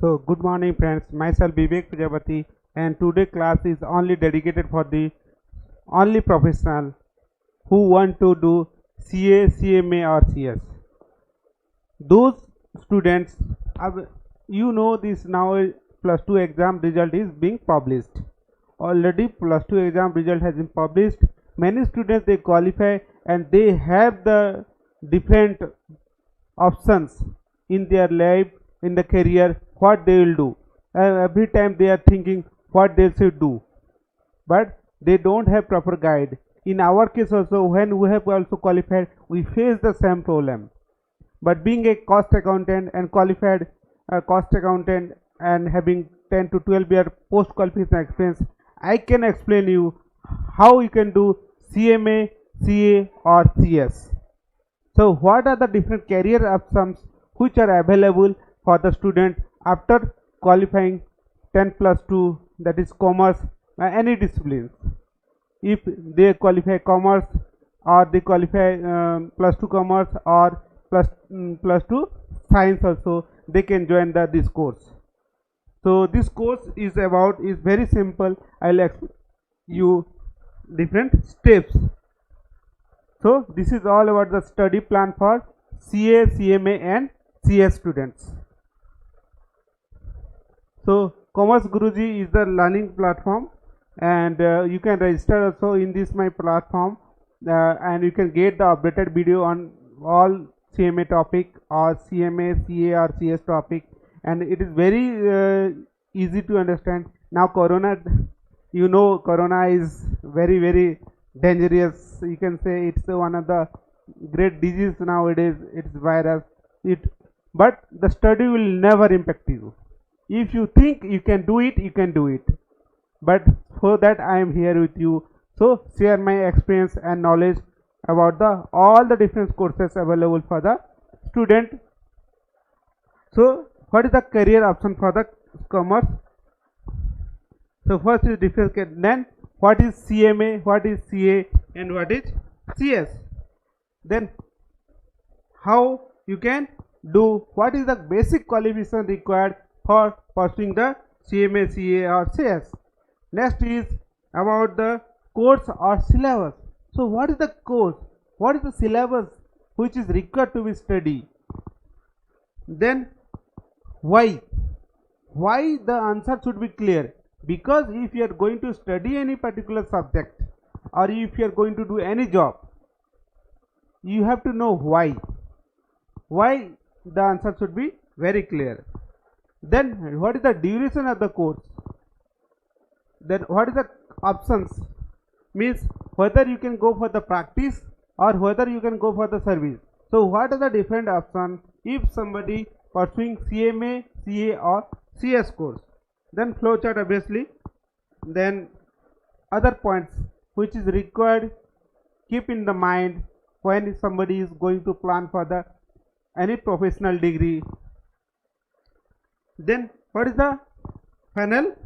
So good morning friends, myself Vivek Prajapati, and today class is only dedicated for the only professional who want to do CA, CMA or CS. Those students, you know this now plus 2 exam result is being published. Already plus 2 exam result has been published. Many students they qualify and they have the different options in their life, in the career, what they will do. Every time they are thinking what they should do, but they don't have proper guide. In our case also, when we have also qualified, we face the same problem. But being a cost accountant and qualified cost accountant and having 10 to 12 year post qualification experience, I can explain you how you can do CMA, CA or CS. So what are the different career options which are available for the student after qualifying 10 plus 2, that is commerce, any disciplines. If they qualify commerce or they qualify plus 2 commerce or plus 2 science also, they can join this course. So this course is very simple. I'll explain you different steps. So this is all about the study plan for CA, CMA and CS students. So Commerce Guruji is the learning platform, and you can register also in this my platform, and you can get the updated video on all CMA topic or CMA, CA or CS topic, and it is very easy to understand. Now Corona, you know, Corona is very dangerous. You can say it's one of the great disease nowadays. It's virus. But the study will never impact you. If you think you can do it, you can do it. But for that I am here with you. So share my experience and knowledge about all the different courses available for the student. So what is the career option for the commerce? So first is different, then what is CMA, what is CA and what is CS. Then how you can do, what is the basic qualification required for pursuing the CMA, CA or CS. Next is about the course or syllabus. So what is the course, what is the syllabus which is required to be studied. Then why the answer should be clear, because if you are going to study any particular subject or if you are going to do any job, you have to know why the answer should be very clear. Then what is the duration of the course, then what is the options, means whether you can go for the practice or whether you can go for the service. So what are the different options if somebody pursuing CMA, CA or CS course. Then flowchart obviously, then other points which is required, keep in the mind when somebody is going to plan for the any professional degree. Then what is the final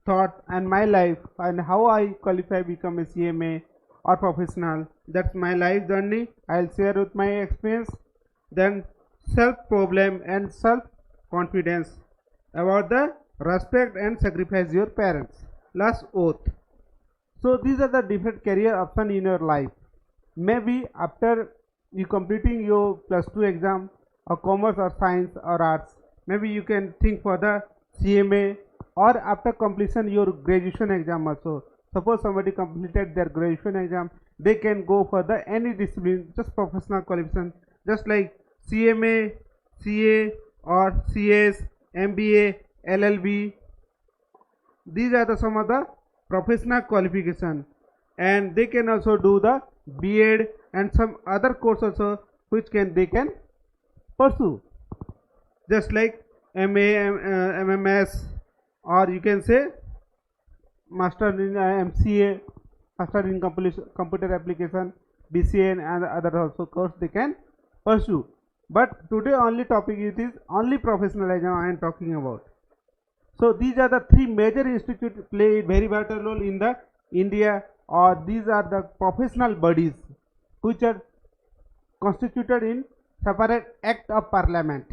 thought and my life and how I qualify become a CMA or professional. That's my life journey. I'll share with my experience. Then self problem and self confidence, about the respect and sacrifice your parents, last oath. So these are the different career options in your life. Maybe after you completing your plus 2 exam or commerce or science or arts, maybe you can think for the CMA, or after completion your graduation exam also. Suppose somebody completed their graduation exam, they can go for the any discipline, just professional qualification, just like CMA, CA or CS, MBA, LLB. These are some of the professional qualification, and they can also do the B.Ed and some other course also which they can pursue, just like MA, MMS, or you can say Master in MCA, Master in Computer Application, BCA and other also course they can pursue. But today only topic it is only professional exam I am talking about. So these are the three major institutes play very vital role in the India, or these are the professional bodies which are constituted in separate act of parliament.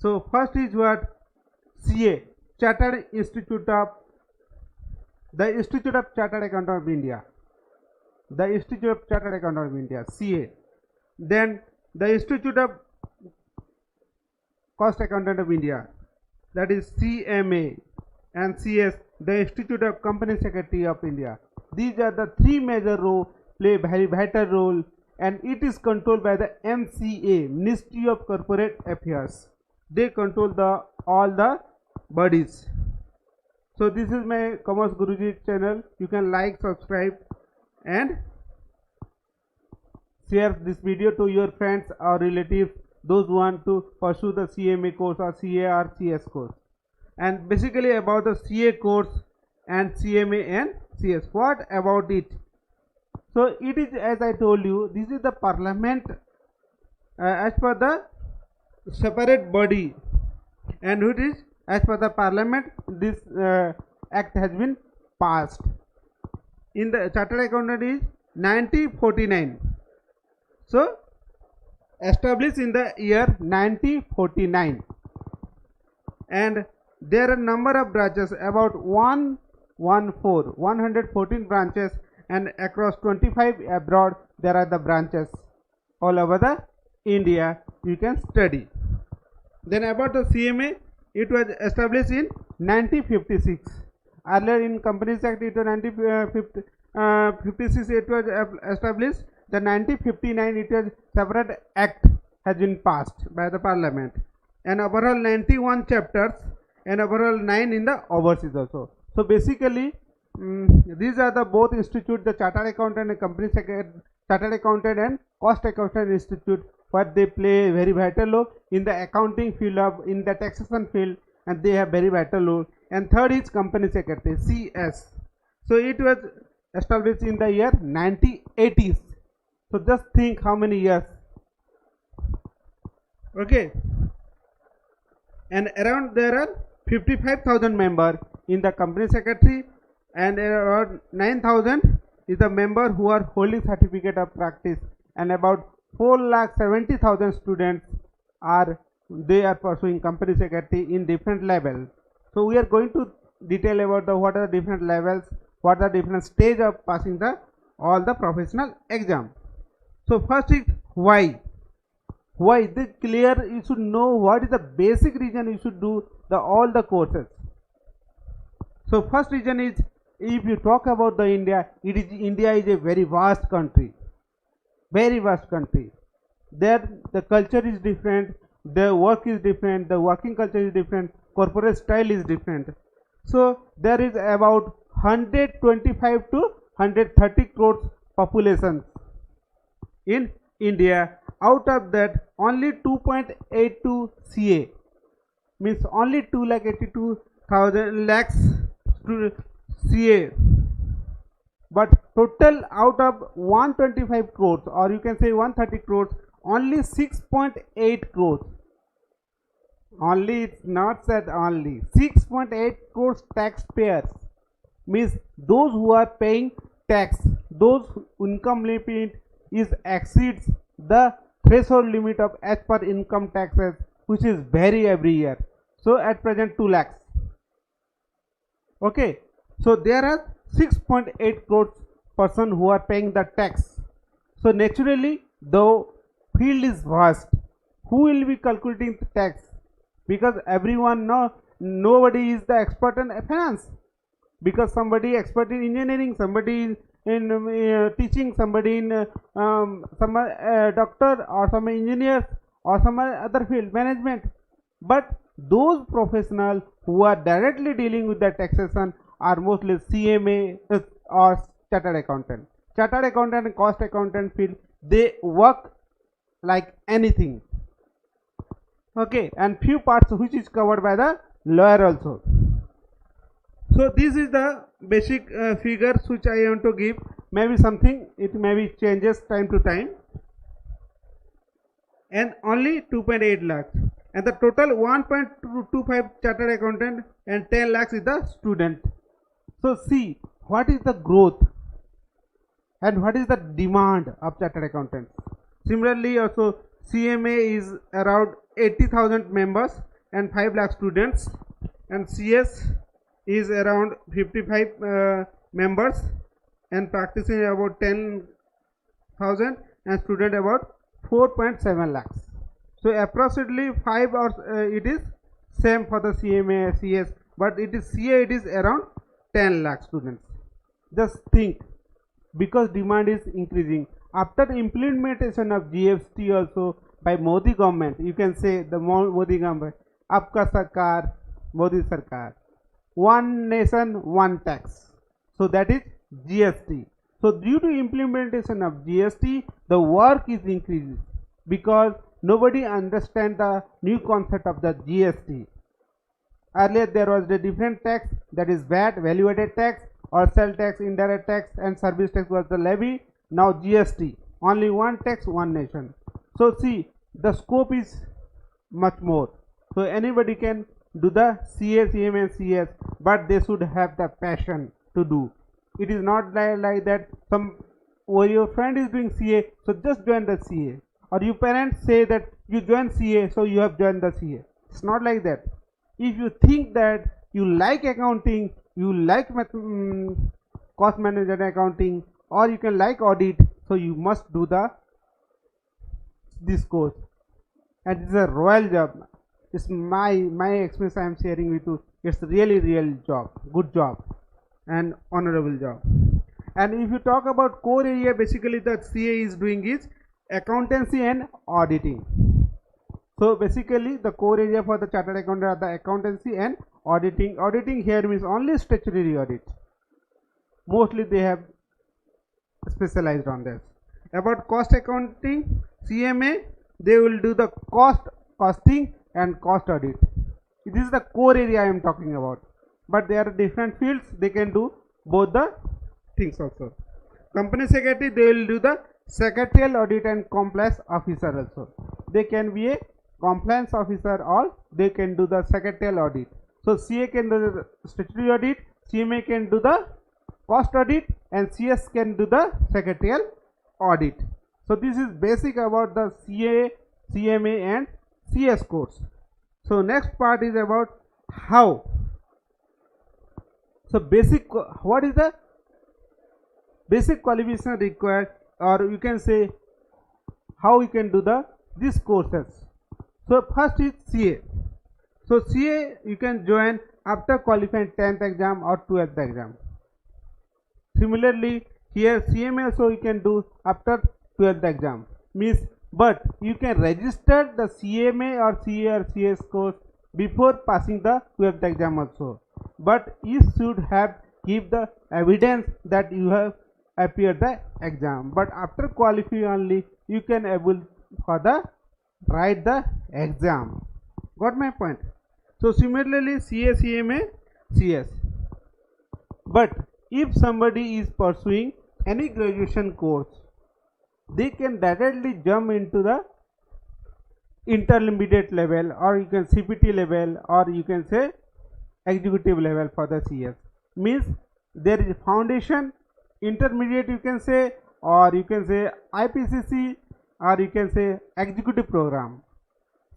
So first is what? CA, Chartered Institute of the Institute of Chartered Accountant of India. The Institute of Chartered Accountant of India, CA. Then the Institute of Cost Accountant of India, that is CMA, and CS, the Institute of Company Secretary of India. These are the three major roles, play very vital role, and it is controlled by the MCA, Ministry of Corporate Affairs. They control all the bodies. So this is my Commerce Guruji channel. You can like, subscribe, and share this video to your friends or relatives, those who want to pursue the CMA course or CA or CS course. And basically about the CA course and CMA and CS. What about it? So it is, as I told you, this is the parliament as per the separate body, and it is as per the parliament this act has been passed. In the Chartered Accountant is 1949. So established in the year 1949, and there are number of branches, about 114 branches, and across 25 abroad there are the branches all over the India you can study. Then about the CMA, it was established in 1956. Earlier in Companies Act it was 1956 it was established. The 1959 it was separate act has been passed by the parliament, and overall 91 chapters and overall 9 in the overseas also. So basically these are the both institute, the Chartered Accountant and Company Secretary, Chartered Accountant and Cost Accountant Institute, what they play very vital role in the accounting field of, in the taxation field, and they have very vital role. And third is Company Secretary, CS. So it was established in the year 1980s. So just think how many years. Okay. And around there are 55,000 members in the Company Secretary, and around 9,000 is the member who are holding certificate of practice, and about 4,70,000 students are pursuing Company Secretary in different levels. So we are going to detail about what are the different levels, what are the different stage of passing all the professional exam. So first is why. Why? This clear, you should know what is the basic reason you should do all the courses. So first reason is, if you talk about the India, India is a very vast country, very vast country. There the culture is different, the work is different, the working culture is different, corporate style is different. So there is about 125 to 130 crores population in India. Out of that, only 2.82 CA, means only 2,82,000 lakhs to CA, but total out of 125 crores, or you can say 130 crores, only 6.8 crores. Only, it's not said only, 6.8 crores taxpayers, means those who are paying tax, those income limit is exceeds the threshold limit of as per income taxes, which is vary every year. So at present 2 lakhs. Okay, so there are 6.8 crores person who are paying the tax. So naturally the field is vast. Who will be calculating the tax? Because everyone nobody is the expert in finance, because somebody expert in engineering, somebody in teaching, somebody in some doctor, or some engineers, or some other field, management. But those professionals who are directly dealing with the taxation are mostly CMA or Chartered Accountant. Chartered Accountant and Cost Accountant field, they work like anything. Okay, and few parts which is covered by the lawyer also. So this is the basic figures which I want to give. Maybe something, it maybe changes time to time. And only 2.8 lakhs. And the total 1.25 chartered accountant and 10 lakhs is the student. So see, what is the growth and what is the demand of chartered accountants. Similarly also CMA is around 80,000 members, and 5 lakh students, and CS is around 55 members and practicing about 10,000 and student about 4.7 lakhs. So approximately 5 or it is same for the CMA, CS, but it is CA, it is around 10 lakh students. Just think, because demand is increasing. After implementation of GST also by Modi government, you can say the Modi government, Aapka Sarkar, Modi Sarkar, one nation, one tax. So that is GST. So due to implementation of GST, the work is increasing because nobody understands the new concept of the GST. Earlier there was the different tax, that is VAT, value added tax, or sell tax, indirect tax, and service tax was the levy. Now GST, only one tax, one nation. So see, the scope is much more. So anybody can do the CA, CM and CS, but they should have the passion to do. It is not like that or your friend is doing CA, so just join the CA, or your parents say that you join CA, so you have joined the CA. It's not like that. If you think that you like accounting, you like cost management accounting, or you can like audit, so you must do this course. And it's a royal job. It's my experience I am sharing with you. It's really real job, good job, and honorable job. And if you talk about core area, basically the CA is doing is accountancy and auditing. So basically the core area for the chartered accountant are the accountancy and auditing. Auditing here means only statutory audit. Mostly they have specialized on this. About cost accounting, CMA, they will do the costing and cost audit. This is the core area I am talking about. But there are different fields, they can do both the things also. Company secretary, they will do the secretarial audit and compliance officer also. They can be a compliance officer or they can do the secretarial audit. So CA can do the statutory audit, CMA can do the cost audit, and CS can do the secretarial audit. So this is basic about the CA, CMA and CS course. So next part is about how. So what is the basic qualification required, or you can say how you can do these courses. So first is CA. So CA you can join after qualifying 10th exam or 12th exam. Similarly here CMA also you can do after 12th exam. But you can register the CMA or CA or CS course before passing the 12th exam also. But you should give the evidence that you have appeared the exam. But after qualifying only you can able for write the exam. Got my point? So similarly CA, CMA, CS. But if somebody is pursuing any graduation course, they can directly jump into the intermediate level, or you can CPT level, or you can say executive level for the CS. Means there is foundation, intermediate you can say, or you can say IPCC, or you can say executive program.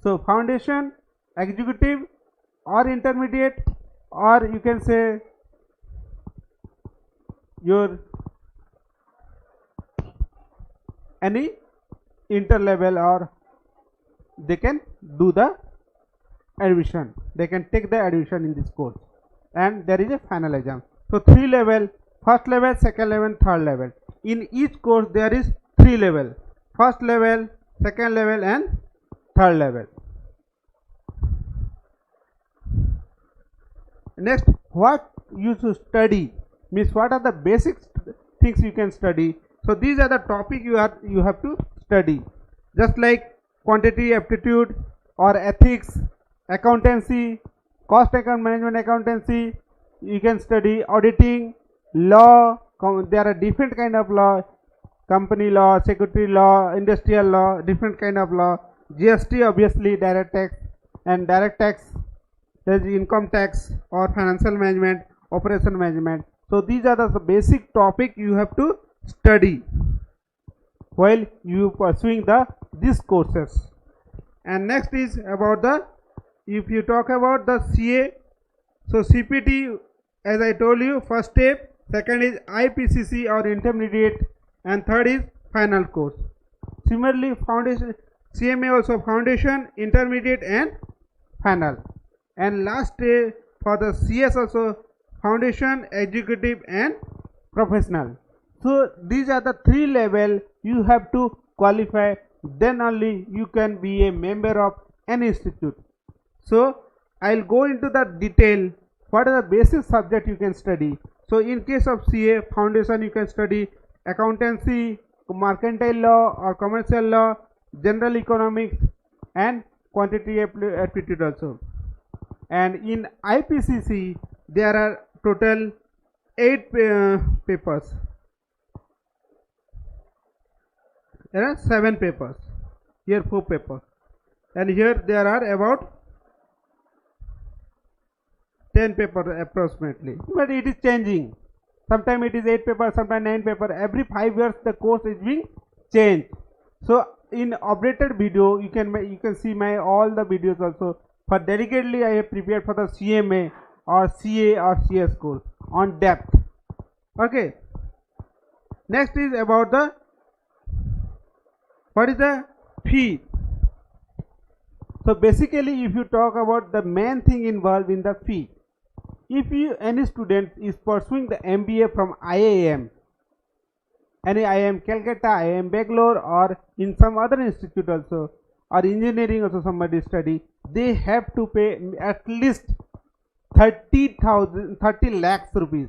So foundation, executive, or intermediate, or you can say your any inter-level, or they can do the admission. They can take the admission in this course, and there is a final exam. So 3 level: first level, second level, third level. In each course there is 3 level: first level, second level, and third level. Next, what you should study means what are the basic things you can study. So these are the topic you have to study, just like quantity aptitude or ethics, accountancy, cost account management accountancy. You can study auditing, law. There are different kind of law: company law, security law, industrial law, different kind of law. GST, obviously direct tax, and direct tax, there is income tax, or financial management, operation management. So these are the basic topic you have to study while you pursuing these courses. And next is about the if you talk about the CA, so CPT, as I told you, first step, second is IPCC or intermediate, and third is final course. Similarly, foundation, CMA also foundation, intermediate and final. And last day for the CS also foundation, executive and professional. So these are the three level you have to qualify, then only you can be a member of an institute. So I'll go into the detail what are the basic subject you can study. So in case of CA foundation, you can study accountancy, mercantile law or commercial law, general economics and quantitative aptitude also. And in IPCC there are total 8 papers. There are 7 papers. Here 4 papers. And here there are about 10 papers approximately. But it is changing. Sometimes it is 8 papers, sometimes 9 papers. Every 5 years the course is being changed. So in updated video you can see my all the videos also. For dedicatedly I have prepared for the CMA or CA or CS course on depth. Okay. Next is about the what is the fee. So basically if you talk about the main thing involved in the fee, if any student is pursuing the MBA from IIM, any IIM Calcutta, IIM Bangalore or in some other institute also, or engineering also somebody study, they have to pay at least 30 lakhs rupees.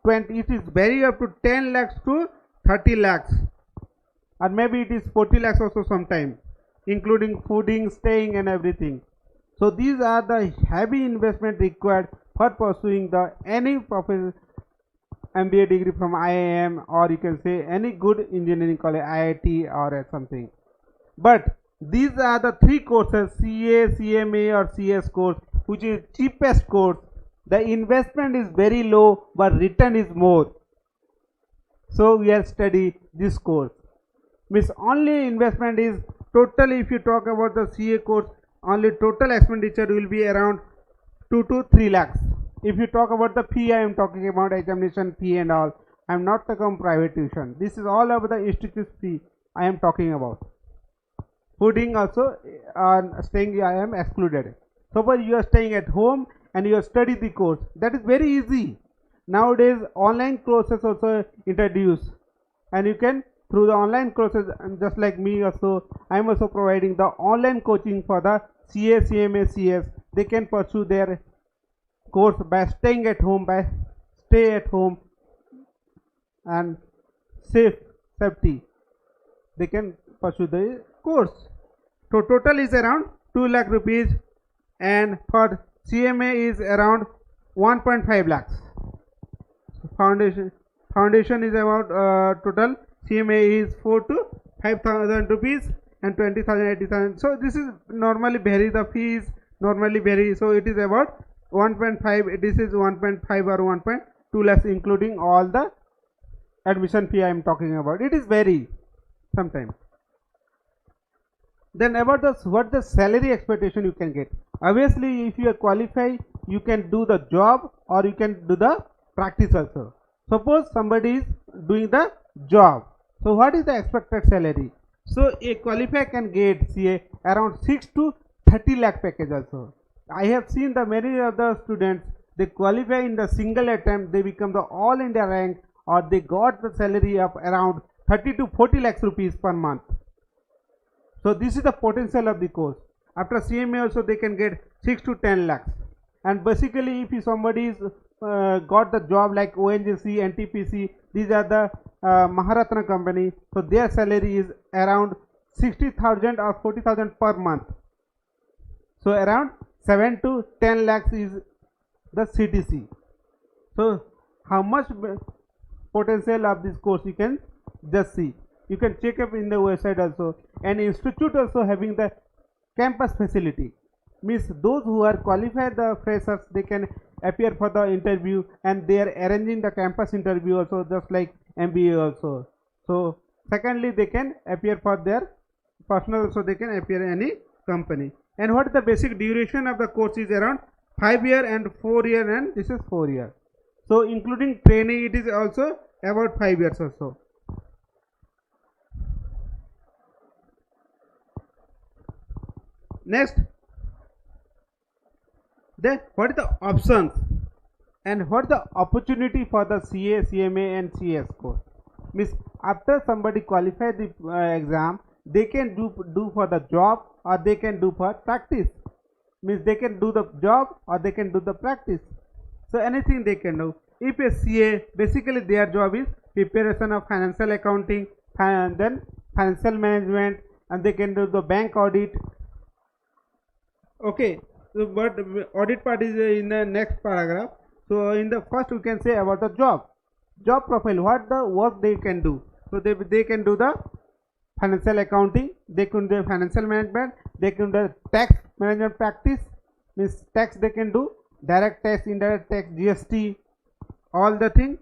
It is vary up to 10 lakhs to 30 lakhs, or maybe it is 40 lakhs also sometime, including fooding, staying and everything. So these are the heavy investment required for pursuing the any professional MBA degree from IIM, or you can say any good engineering college, IIT or something. But these are the 3 courses, CA, CMA or CS course, which is cheapest course. The investment is very low but return is more. So we have studied this course. Means only investment is totally, if you talk about the CA course, only total expenditure will be around 2 to 3 lakhs. If you talk about the fee, I am talking about examination fee and all. I am not talking private tuition. This is all about the institute fee I am talking about. Fooding also, staying I am excluded. Suppose you are staying at home and you study the course, that is very easy. Nowadays online courses also introduced, and you can through the online courses, and just like me also, I am also providing the online coaching for the CA, CMA, CS. They can pursue their course by staying at home, stay at home and safety. They can pursue the course. So total is around 2 lakh rupees, and for CMA is around 1.5 lakhs. Foundation is about total CMA is 4 to 5,000 rupees and 20,000, 80,000. So this is normally vary, the fees normally vary. So it is about 1.5. This is 1.5 or 1.2 lakhs, including all the admission fee I am talking about. It is vary sometimes. Then about what the salary expectation you can get. Obviously, if you are qualified, you can do the job or you can do the practice also. Suppose somebody is doing the job. So what is the expected salary? So a qualified can get CA around 6 to 30 lakh package also. I have seen the many of the students, they qualify in the single attempt, they become the all India rank, or they got the salary of around 30 to 40 lakhs rupees per month. So this is the potential of the course. After CMA also they can get 6 to 10 lakhs. And basically if somebody is got the job like ONGC, NTPC, these are the Maharatna company, so their salary is around 60,000 or 40,000 per month. So around 7 to 10 lakhs is the CTC. So how much potential of this course you can just see. You can check up in the website also. And institute also having the campus facility. Means those who are qualified, the freshers, they can appear for the interview, and they are arranging the campus interview also, just like MBA also. So secondly, they can appear for their personal, so they can appear in any company. And what is the basic duration of the course is around 5 year and 4 year, and this is 4 year. So including training it is also about 5 years or so. Next, then what is the options and what is the opportunity for the CA, CMA and CS course? Means after somebody qualify the exam, they can do for the job or they can do for practice. Means they can do the job or they can do the practice. So anything they can do. If a CA, basically their job is preparation of financial accounting and then financial management, and they can do the bank audit. Okay, so but audit part is in the next paragraph. So in the first we can say about the job profile, what the work they can do. So they can do the financial accounting, they can do financial management, they can do tax management practice, means tax they can do, direct tax, indirect tax, GST, all the thing.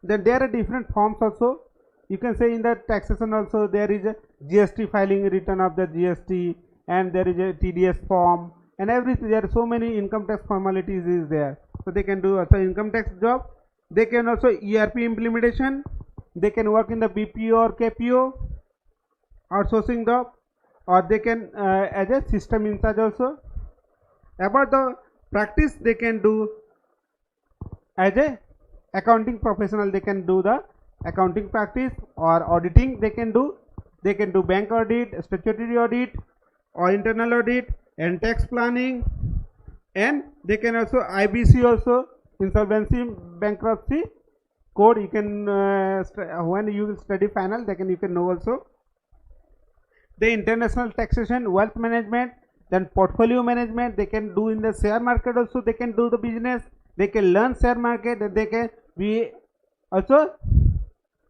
Then there are different forms also. You can say in the taxation also there is a GST filing, return of the GST, and there is a TDS form and everything. There are so many income tax formalities is there. So they can do also income tax job. They can also ERP implementation. They can work in the BPO or KPO outsourcing job, or they can as a system in charge also. About the practice, they can do as a accounting professional, they can do the accounting practice, or auditing they can do bank audit, statutory audit or internal audit and tax planning. And they can also IBC also, insolvency bankruptcy code. You can when you will study final, you can know also. The international taxation, wealth management, then portfolio management they can do in the share market also. They can do the business, they can learn share market, and they can be also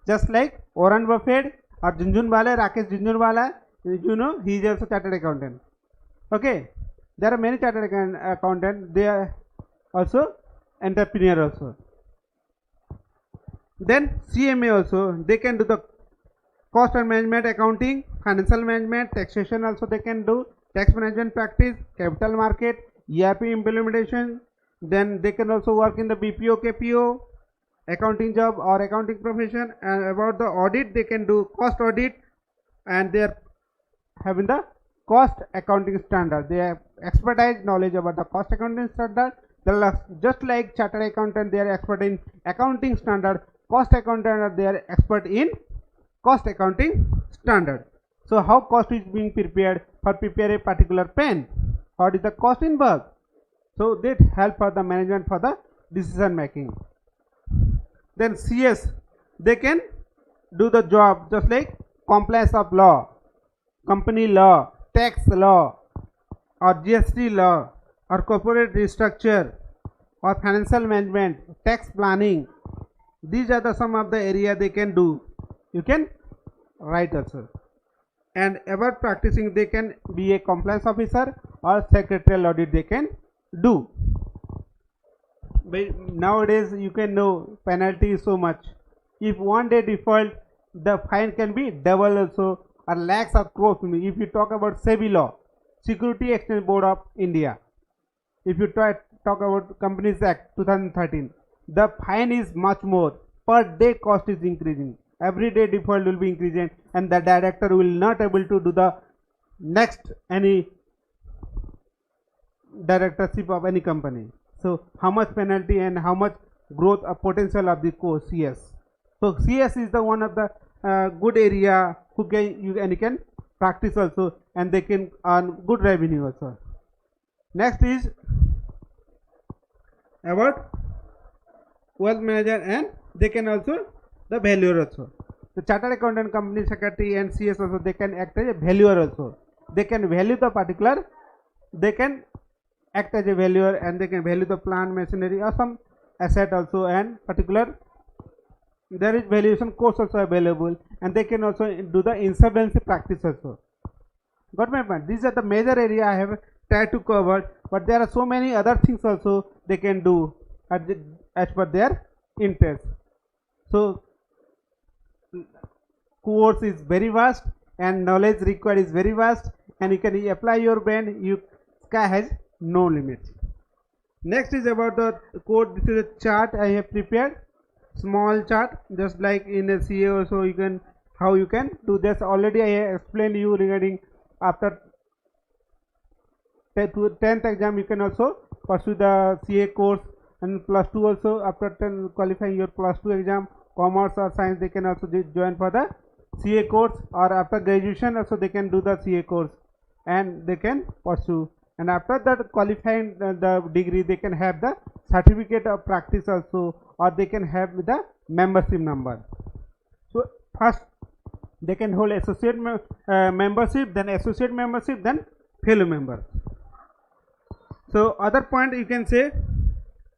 just like Warren Buffett or Jhunjhunwala, Rakesh Jhunjhunwala. You know, he is also chartered accountant. Okay, there are many chartered accountant. They are also entrepreneur also. Then CMA also, they can do the cost and management accounting, financial management, taxation also they can do, tax management practice, capital market, ERP implementation. Then they can also work in the BPO, KPO, accounting job or accounting profession. And about the audit, they can do cost audit, and they are having the cost accounting standard. They have expertise knowledge about the cost accounting standard. They are just like chartered accountant, they are expert in accounting standard. Cost accountant, they are expert in cost accounting standard. So how cost is being prepared for prepare a particular pen? What is the cost involved? So that help for the management for the decision making. Then CS, they can do the job just like compliance of law, company law, tax law, or GST law, or corporate restructure, or financial management, tax planning. These are the some of the area they can do. You can write also. And about practicing, they can be a compliance officer or secretarial audit they can do. But nowadays you can know penalty is so much. If one day default, the fine can be double also, or lakhs or crores. If you talk about SEBI law, Security Exchange Board of India, if you talk about Companies Act 2013, the fine is much more. Per day cost is increasing. Every day default will be increasing, and the director will not able to do the next any directorship of any company. So how much penalty and how much growth or potential of the course CS. So CS is the one of the good area who can you can practice also, and they can earn good revenue also. Next is about wealth manager, and they can also the valuer also. The chartered accountant, company secretary, and CS also, they can act as a valuer also. They can value the particular, they can act as a valuer, and they can value the plant, machinery, or some asset also, and particular there is valuation course also available, and they can also do the insolvency practice also. Got my point? These are the major area I have tried to cover, but there are so many other things also they can do as per their interest. So course is very vast, and knowledge required is very vast, and you can apply your brain. Sky has no limits. Next is about the code. This is a chart I have prepared, small chart, just like in a CA also you can, how you can do this. Already I have explained you regarding after 10th exam you can also pursue the CA course, and +2 also after 10 qualifying your +2 exam, commerce or science, they can also join for the CA course, or after graduation also they can do the CA course and they can pursue, and after that qualifying the degree they can have the certificate of practice also, or they can have the membership number. So first they can hold associate membership, then associate membership, then fellow member. So other point you can say,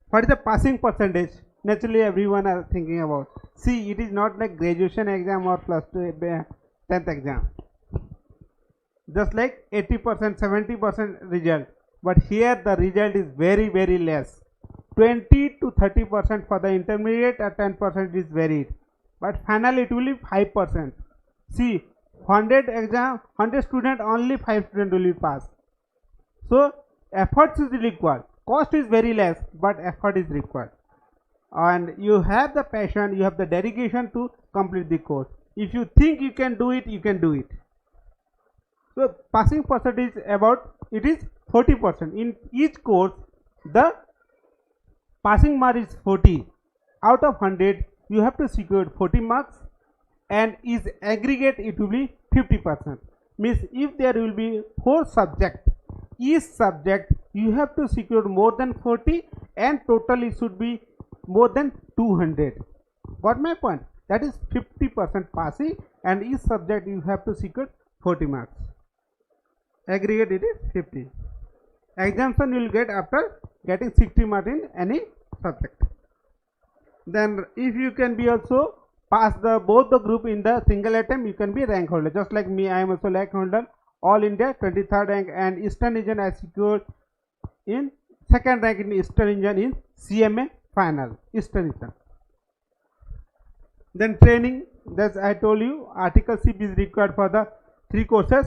what is the passing percentage? Naturally everyone are thinking about. See, it is not like graduation exam or +2 10th exam. Just like 80%, 70% result. But here the result is very, very less. 20 to 30% for the intermediate, or 10% is varied. But finally it will be 5%. See, 100 exam, 100 student, only 5 student will be pass. So efforts is required. Cost is very less, but effort is required. And you have the passion, you have the dedication to complete the course. If you think you can do it, you can do it. So passing percentage about, it is 40%. In each course, the passing mark is 40. Out of 100, you have to secure 40 marks, and is aggregate it will be 50%. Means if there will be 4 subjects, each subject you have to secure more than 40, and total it should be more than 200. Got my point? That is 50% passing, and each subject you have to secure 40 marks. Aggregate it is 50. Exemption you will get after getting 60 marks in any subject. Then if you can be also pass the both the group in the single attempt, you can be rank holder. Just like me, I am also rank holder. All India 23rd rank, and Eastern region I secured in 2nd rank in Eastern region in CMA final, Eastern region. Then training, as I told you, articleship is required for the 3 courses,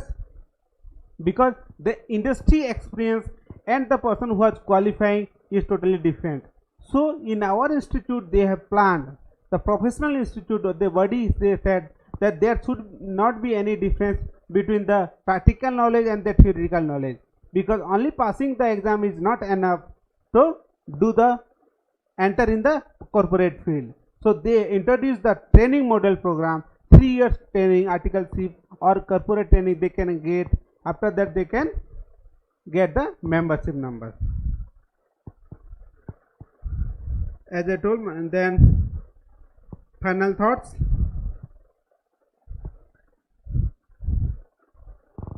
because the industry experience and the person who is qualifying is totally different. So in our institute they have planned, the professional institute, the body, they said that there should not be any difference between the practical knowledge and the theoretical knowledge, because only passing the exam is not enough to do the enter in the corporate field. So they introduced the training model program, 3 years training, articleship or corporate training they can get. After that they can get the membership number. As I told, and then final thoughts.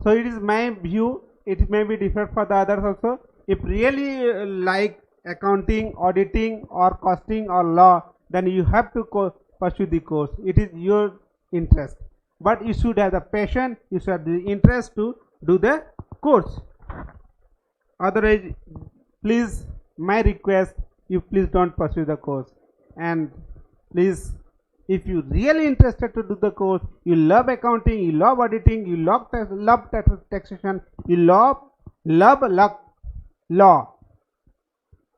So it is my view, it may be different for the others also. If really like accounting, auditing or costing or law, then you have to pursue the course. It is your interest, but you should have the passion, you should have the interest to do the course. Otherwise, please, my request, you please don't pursue the course. And please, if you really interested to do the course, you love accounting, you love auditing, you love taxation, you love law,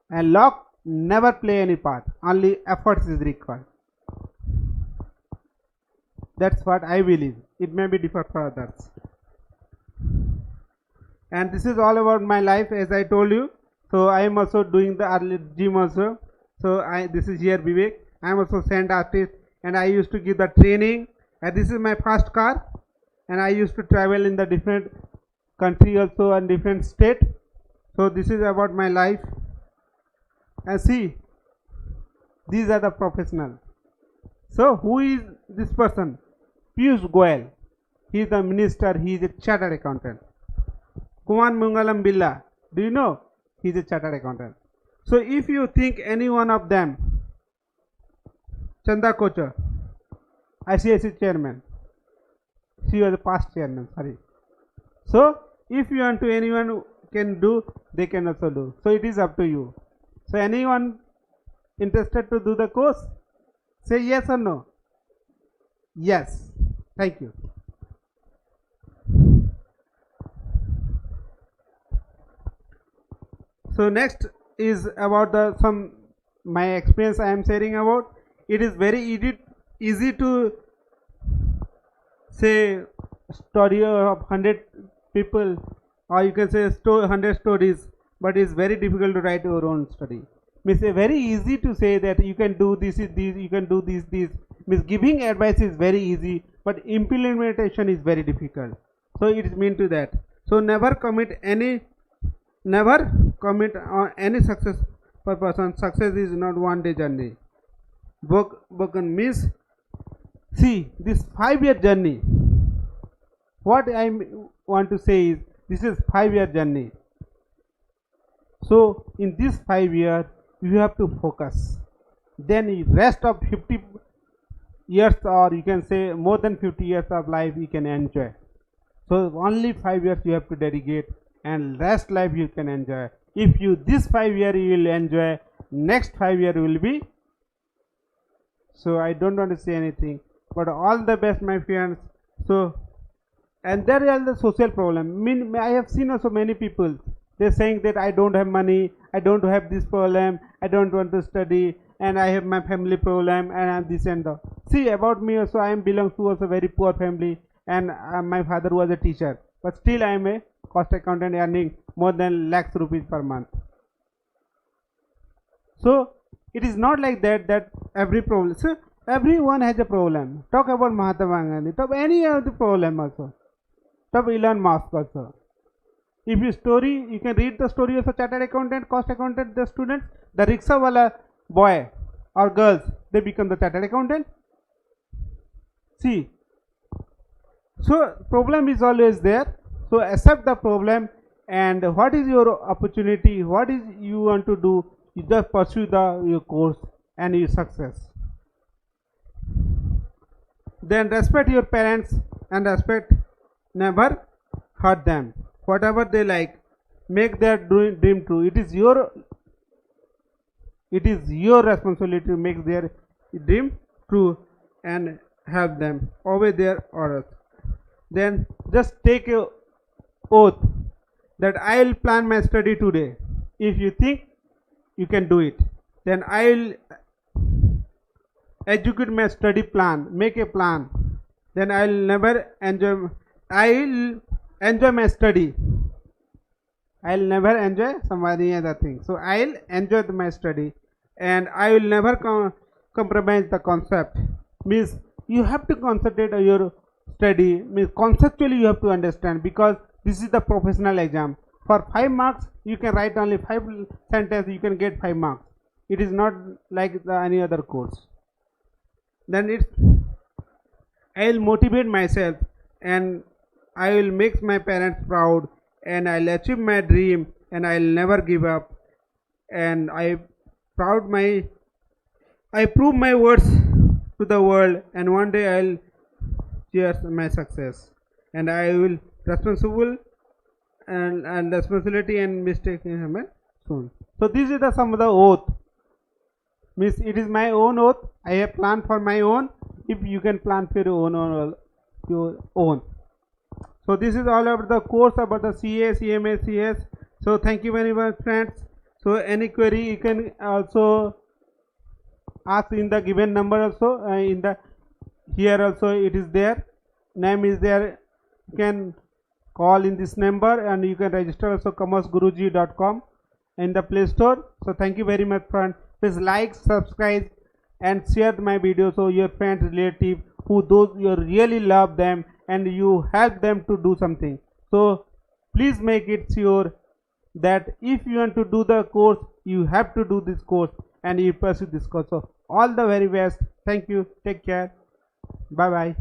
and law never play any part, only efforts is required. That's what I believe. It may be different for others. And this is all about my life, as I told you. So I am also doing the early gym also. So this is here Vivek. I am also sand artist, and I used to give the training. And this is my first car, and I used to travel in the different country also and different state. So this is about my life. And see, these are the professionals. So who is this person? Piyush Goyal. He is the minister. He is a chartered accountant. Kumar Mangalam Billa. Do you know? He is a chartered accountant. So if you think any one of them, Chanda Kochar, ICICI chairman, she was a past chairman, sorry. So if you want to, anyone can do, they can also do. So it is up to you. So anyone interested to do the course? Say yes or no. Yes. Thank you. So next is about the some my experience I am sharing about. It is very easy to say story of 100 people, or you can say 100 stories, but it's very difficult to write your own story. Means very easy to say that you can do this, you can do this. Means giving advice is very easy, but implementation is very difficult. So it is mean to that. So never commit on any success per person. Success is not one day journey. Broken means, see this 5-year journey. What I want to say is this is 5-year journey. So in this 5 years you have to focus. Then the rest of 50 years, or you can say more than 50 years of life, you can enjoy. So only 5 years you have to dedicate, and rest life you can enjoy. If you this 5 year you will enjoy, next 5 year will be. So I don't want to say anything, but all the best, my friends. So, and there is the social problem. I have seen also many people, they're saying that I don't have money, I don't have this problem, I don't want to study, and I have my family problem, and I have this and that. See about me also, I am belong to also very poor family, and my father was a teacher, but still I am a cost accountant earning more than lakhs rupees per month. So it is not like that every problem. So everyone has a problem. Talk about Mahatma Gandhi, talk any other problem also. Talk Elon Musk also. If you can read the story of a chartered accountant, cost accountant, the students, the rickshaw wala boy or girls, they become the chartered accountant. See, so problem is always there. So accept the problem, and what is your opportunity, what is you want to do, you just pursue your course and your success. Then respect your parents, and never hurt them. Whatever they like, make their dream true. It is your responsibility to make their dream true and help them obey their orders. Then just take a oath that I will plan my study today. If you think you can do it, then I will execute my study plan, make a plan. Then I will enjoy my study. I will never enjoy some other thing. So I will enjoy my study, and I will never compromise the concept. Means you have to concentrate on your study. Means conceptually you have to understand, because this is the professional exam. For 5 marks you can write only 5 sentences, you can get 5 marks. It is not like any other course. Then I will motivate myself, and I will make my parents proud, and I will achieve my dream, and I will never give up, and I prove my words to the world, and one day I will cheers my success, and I will responsible and responsibility and mistake soon. So this is the some of the oath. Means it is my own oath. I have planned for my own. If you can plan for your own. So this is all about the course about the CA, CMA, CS. So thank you very much, friends. So any query you can also ask in the given number also. In the here also it is there. Name is there. You can call in this number, and you can register also commerceguruji.com in the Play Store. So thank you very much, friends. Please like, subscribe, and share my video so your friends, relative, those you really love them, and you help them to do something. So please make it sure that if you want to do the course, you have to do this course, and you pursue this course. So all the very best. Thank you. Take care. Bye bye.